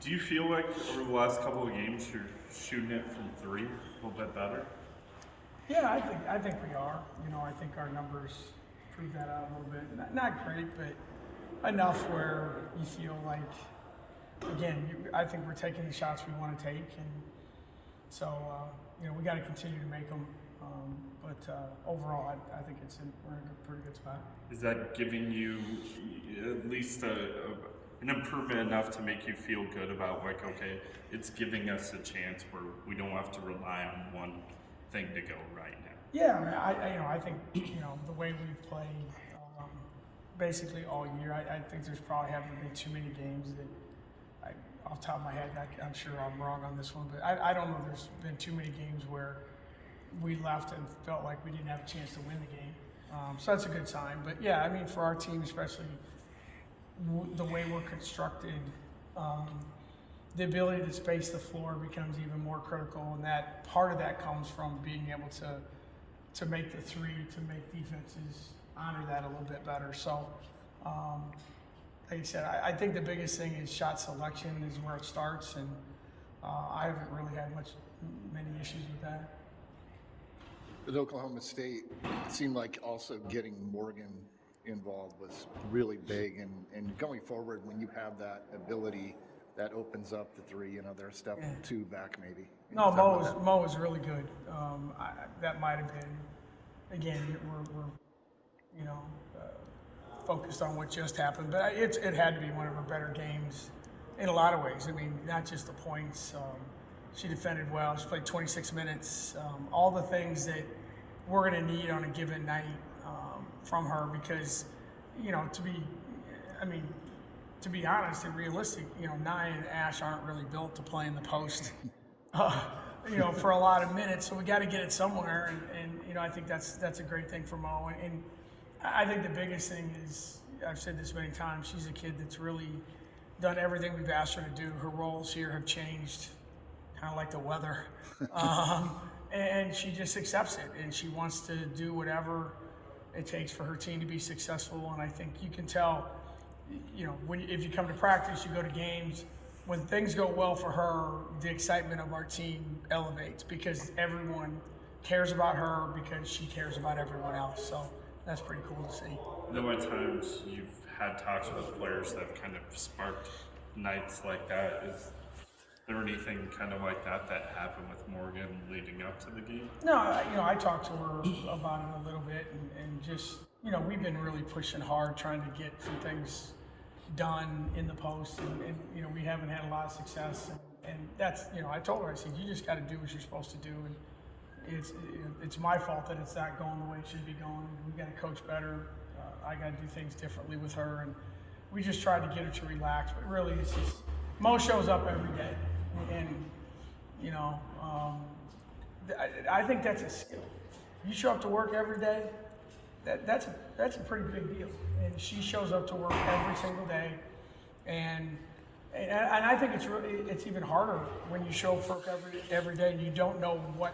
Do you feel like over the last couple of games you're shooting it from three a little bit better? Yeah, I think we are. I think our numbers prove that out a little bit. Not great, but enough where you feel like, again, I think we're taking the shots we want to take, and so we got to continue to make them. But overall, I think we're in a pretty good spot. Is that giving you at least an improvement enough to make you feel good about, like, okay, it's giving us a chance where we don't have to rely on one thing to go right now? Yeah, I think the way we've played basically all year, I think there's probably haven't been too many games that, off the top of my head, I'm sure I'm wrong on this one, but I don't know there's been too many games where we left and felt like we didn't have a chance to win the game. So that's a good sign. But yeah, I mean, for our team, especially the way we're constructed, the ability to space the floor becomes even more critical, and that part of that comes from being able to make the three, to make defenses honor that a little bit better. So, like I said, I think the biggest thing is shot selection is where it starts, and I haven't really had many issues with that. At Oklahoma State, it seemed like also getting Morgan involved was really big, and going forward, when you have that ability, that opens up the three, they're a step two back maybe. No, Mo was really good. That might have been, again, we're focused on what just happened, but it had to be one of her better games in a lot of ways. I mean, not just the points. She defended well. She played 26 minutes. All the things that we're going to need on a given night from her, because, to be honest and realistic, Nia and Ash aren't really built to play in the post, for a lot of minutes. So we got to get it somewhere, and I think that's a great thing for Mo. And I think the biggest thing is, I've said this many times, she's a kid that's really done everything we've asked her to do. Her roles here have changed, kind of like the weather, and she just accepts it, and she wants to do whatever it takes for her team to be successful. And I think you can tell, if you come to practice, you go to games, when things go well for her, the excitement of our team elevates, because everyone cares about her, because she cares about everyone else. So that's pretty cool to see. The one times you've had talks with players that have kind of sparked nights like that, is there anything kind of like that happened with Morgan leading up to the game? No, I talked to her about it a little bit, and just, we've been really pushing hard, trying to get some things done in the post, and we haven't had a lot of success, and that's, I told her, I said, you just got to do what you're supposed to do, and it's my fault that it's not going the way it should be going. We've got to coach better. I got to do things differently with her, and we just tried to get her to relax, but really it's just, Mo shows up every day, and I think that's a skill. You show up to work every day, that's a pretty big deal. And she shows up to work every single day, and I think it's even harder when you show up for work every day and you don't know what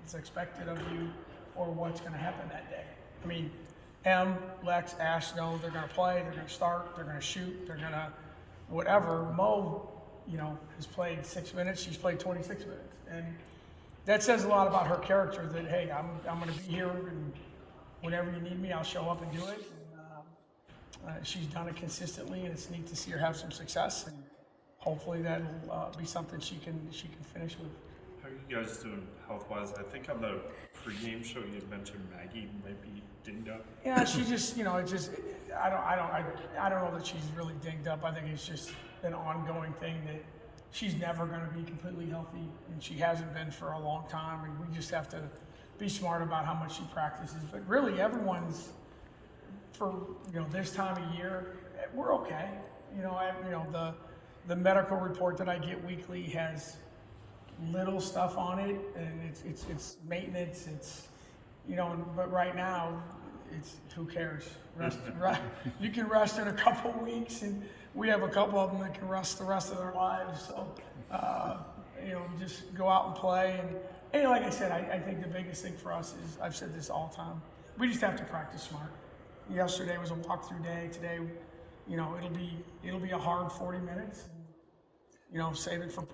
is expected of you or what's going to happen that day. I mean, Lex, Ash know they're going to play, they're going to start, they're going to shoot, they're going to whatever. Mo, has played 6 minutes. She's played 26 minutes, and that says a lot about her character. That, hey, I'm going to be here, and whenever you need me, I'll show up and do it. And she's done it consistently, and it's neat to see her have some success. And hopefully that'll be something she can finish with. How are you guys doing health-wise? I think on the pregame show you had mentioned Maggie might be dinged up. Yeah, she just, I don't know that she's really dinged up. I think it's just an ongoing thing that she's never going to be completely healthy, and she hasn't been for a long time. And we just have to be smart about how much she practices. But really, everyone's, for this time of year, we're okay. The medical report that I get weekly has little stuff on it, and it's maintenance. It's but right now, it's who cares? Rest, right? You can rest in a couple weeks, and we have a couple of them that can rest the rest of their lives. So just go out and play. And like I said, I think the biggest thing for us is, I've said this all the time, we just have to practice smart. Yesterday was a walkthrough day. Today, it'll be a hard 40 minutes. And, save it for,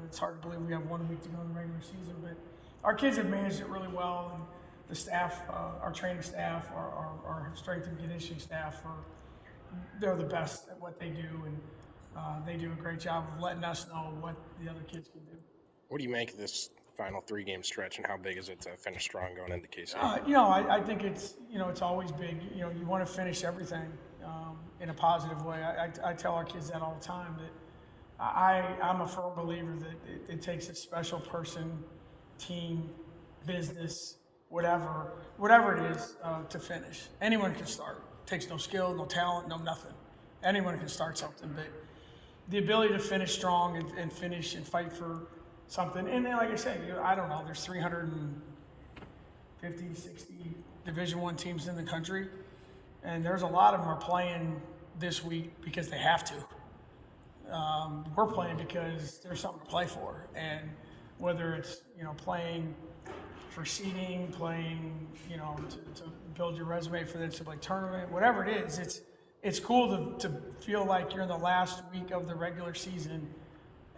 it's hard to believe we have 1 week to go in the regular season, but our kids have managed it really well. And the staff, our training staff, our strength and conditioning staff, they're the best at what they do. And they do a great job of letting us know what the other kids can do. What do you make of this final 3-game stretch, and how big is it to finish strong going into KC? I think it's always big. You want to finish everything in a positive way. I tell our kids that all the time, that I'm a firm believer that it takes a special person, team, business, whatever it is, to finish. Anyone can start. It takes no skill, no talent, no nothing. Anyone can start something, but the ability to finish strong and finish and fight for something. And then, like I said, I don't know, there's 350, 60 Division I teams in the country, and there's a lot of them are playing this week because they have to. We're playing because there's something to play for, and whether it's playing for seeding, playing to build your resume for the NCAA tournament, whatever it is, it's cool to feel like you're in the last week of the regular season.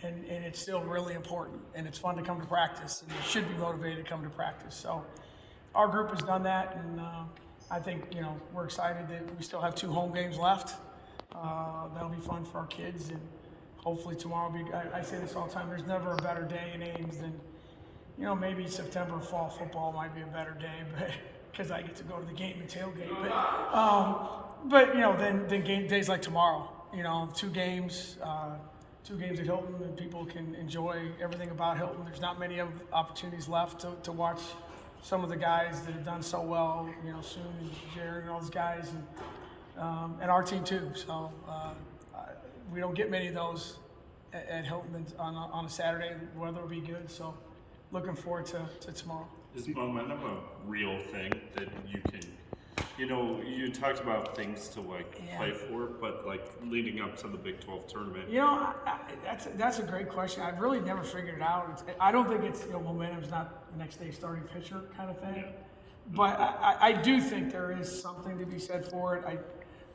And it's still really important, and it's fun to come to practice, and you should be motivated to come to practice. So our group has done that, and I think we're excited that we still have 2 home games left. That'll be fun for our kids, and hopefully tomorrow will be. I say this all the time. There's never a better day in Ames than maybe September fall football might be a better day, but because I get to go to the game and tailgate. But then game days like tomorrow. 2 games. 2 games at Hilton, and people can enjoy everything about Hilton. There's not many opportunities left to watch some of the guys that have done so well, Soon and Jared and all those guys, and our team too. So we don't get many of those at Hilton on a Saturday. The weather will be good, so looking forward to tomorrow. Is momentum a real thing that you can? You talked about things to play for, but leading up to the Big 12 tournament. That's a great question. I've really never figured it out. I don't think it's momentum's not the next day starting pitcher kind of thing. Yeah. But I do think there is something to be said for it.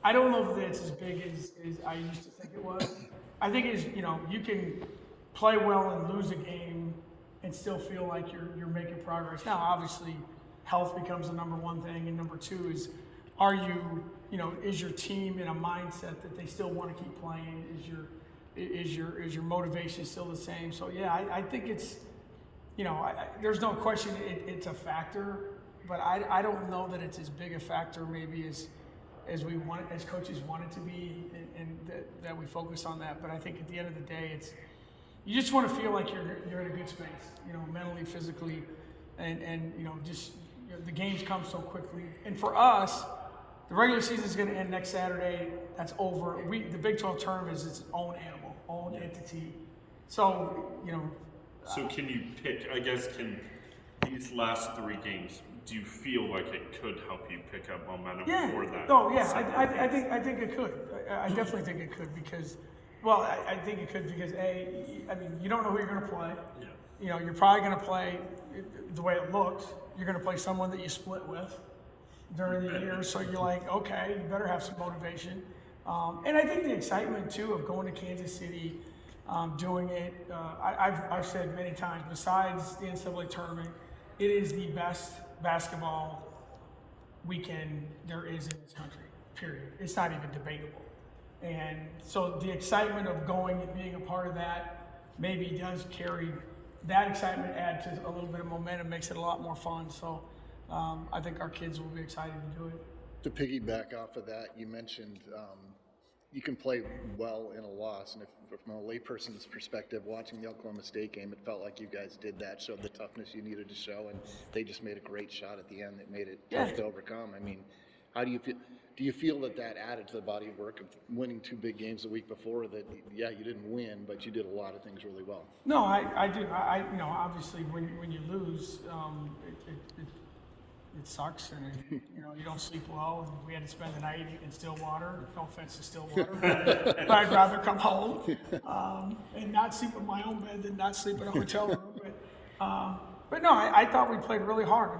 I don't know if it's as big as I used to think it was. I think it's you can play well and lose a game and still feel like you're making progress. Now, obviously, health becomes the number one thing, and number 2 is, are you, is your team in a mindset that they still want to keep playing? Is your motivation still the same? So yeah, I think it's, there's no question it's a factor, but I don't know that it's as big a factor maybe as we want, as coaches want it to be, and that we focus on that. But I think at the end of the day, you just want to feel like you're in a good space, mentally, physically, and just. The games come so quickly, and for us, the regular season is going to end next Saturday. That's over. The Big 12 tournament is its own animal, own entity. So So can you pick? I guess these last 3 games? Do you feel like it could help you pick up momentum for that? Oh yeah, I think it could. I definitely think it could because, I think it could because you don't know who you're going to play. Yeah. You're probably going to play the way it looks. You're going to play someone that you split with during the year, so you're like, okay, you better have some motivation. And I think the excitement too of going to Kansas City, doing it. I've said many times, besides the NCAA tournament, it is the best basketball weekend there is in this country. Period. It's not even debatable. And so the excitement of going and being a part of that maybe does carry. That excitement adds to a little bit of momentum, makes it a lot more fun. So I think our kids will be excited to do it. To piggyback off of that, you mentioned you can play well in a loss. And if from a layperson's perspective, watching the Oklahoma State game, it felt like you guys did that, showed the toughness you needed to show, and they just made a great shot at the end that made it tough to overcome. How do you feel? Do you feel that added to the body of work of winning 2 big games the week before? That you didn't win, but you did a lot of things really well. No, I do. Obviously when you lose, it sucks, and you don't sleep well. And we had to spend the night in Stillwater. No offense to Stillwater, but I'd rather come home and not sleep in my own bed than not sleep in a hotel room. But no, I thought we played really hard.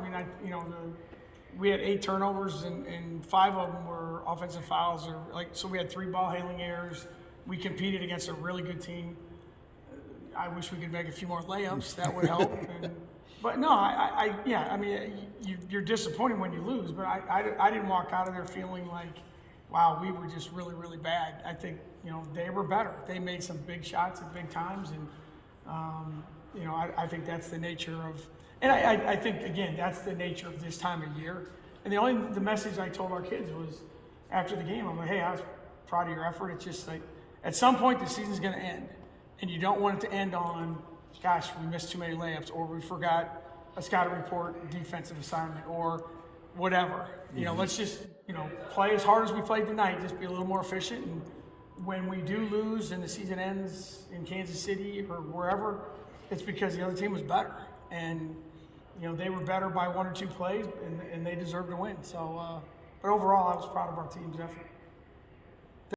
we had 8 turnovers and 5 of them were offensive fouls, or so we had 3 ball handling errors. We competed against a really good team. I wish we could make a few more layups. That would help. But no, I mean, you're disappointed when you lose, but I didn't walk out of there feeling like, wow, we were just really, really bad. I think, they were better. They made some big shots at big times, and, I think that's the nature of, and I think, again, that's the nature of this time of year. And the message I told our kids was, after the game, I'm like, hey, I was proud of your effort. It's just like, at some point, the season's going to end, and you don't want it to end on, gosh, we missed too many layups, or we forgot a scouting report defensive assignment, or whatever. Let's just, play as hard as we played tonight, just be a little more efficient. And when we do lose and the season ends in Kansas City or wherever, it's because the other team was better. And, they were better by 1 or 2 plays, and they deserved to win. So, but overall, I was proud of our team's effort.